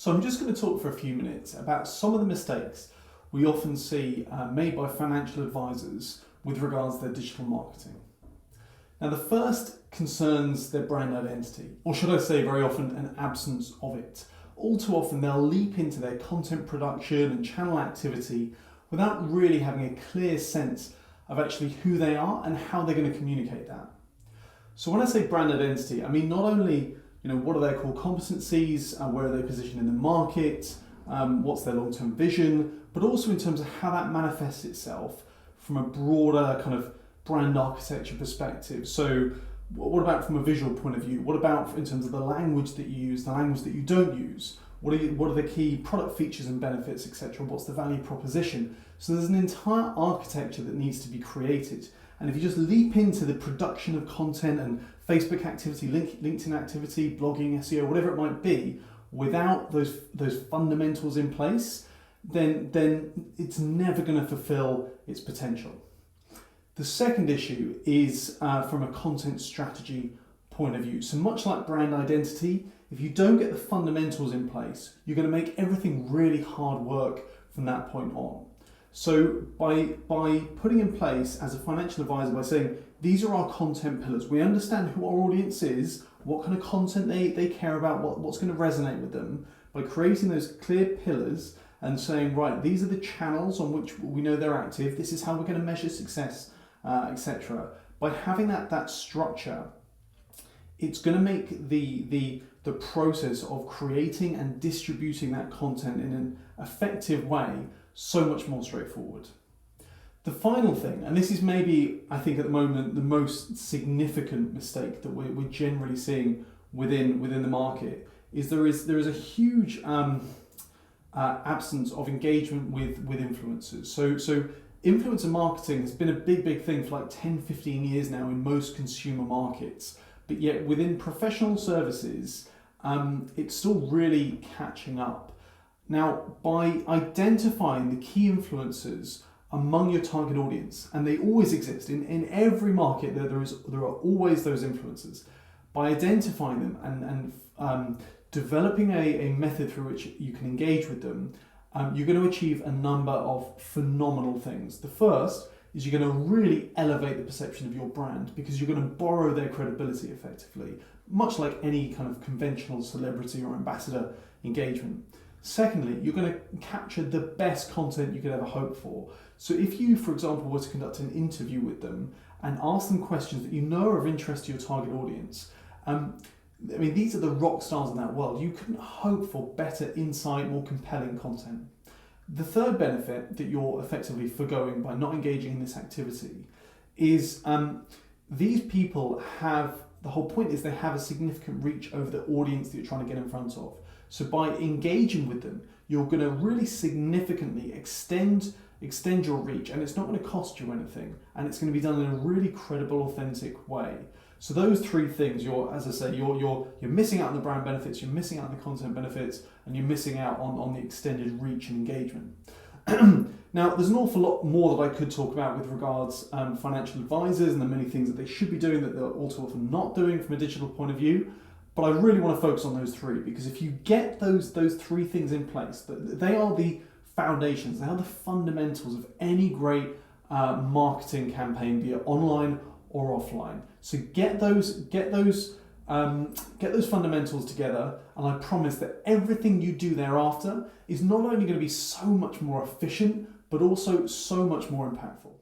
So I'm just going to talk for a few minutes about some of the mistakes we often see made by financial advisors with regards to their digital marketing. Now, the first concerns their brand identity, or should I say very often an absence of it. All too often they'll leap into their content production and channel activity without really having a clear sense of actually who they are and how they're going to communicate that. So when I say brand identity, I mean not only what are their core competencies, where are they positioned in the market, what's their long-term vision, but also in terms of how that manifests itself from a broader kind of brand architecture perspective. So what about from a visual point of view? What about in terms of the language that you use, the language that you don't use? What are the key product features and benefits, etc.? What's the value proposition? So there's an entire architecture that needs to be created. And if you just leap into the production of content and Facebook activity, LinkedIn activity, blogging, SEO, whatever it might be, without those fundamentals in place, then it's never going to fulfill its potential. The second issue is from a content strategy point of view. So much like brand identity, if you don't get the fundamentals in place, you're going to make everything really hard work from that point on. So by putting in place as a financial advisor, by saying these are our content pillars, we understand who our audience is, what kind of content they care about, what's going to resonate with them, by creating those clear pillars and saying, right, these are the channels on which we know they're active, this is how we're going to measure success, etc. By having that structure, it's going to make the process of creating and distributing that content in an effective way so much more straightforward. The final thing, and this is maybe, I think at the moment, the most significant mistake that we're generally seeing within the market, is there is a huge absence of engagement with influencers. So influencer marketing has been a big thing for like 10, 15 years now in most consumer markets, but yet within professional services, it's still really catching up. Now, by identifying the key influencers among your target audience, and they always exist in every market, there are always those influencers. By identifying them and developing a method through which you can engage with them, you're going to achieve a number of phenomenal things. The first is you're going to really elevate the perception of your brand because you're going to borrow their credibility effectively, much like any kind of conventional celebrity or ambassador engagement. Secondly, you're going to capture the best content you could ever hope for. So if you, for example, were to conduct an interview with them and ask them questions that you know are of interest to your target audience, these are the rock stars in that world. You couldn't hope for better insight, more compelling content. The third benefit that you're effectively forgoing by not engaging in this activity is these people the whole point is they have a significant reach over the audience that you're trying to get in front of. So by engaging with them, you're going to really significantly extend your reach, and it's not going to cost you anything, and it's going to be done in a really credible, authentic way. So those three things, you're missing out on the brand benefits, you're missing out on the content benefits, and you're missing out on the extended reach and engagement. Now, there's an awful lot more that I could talk about with regards financial advisors and the many things that they should be doing that they're all too often not doing from a digital point of view. But I really want to focus on those three, because if you get those three things in place, they are the foundations, they are the fundamentals of any great marketing campaign, be it online or offline. So get those fundamentals together, and I promise that everything you do thereafter is not only going to be so much more efficient, but also so much more impactful.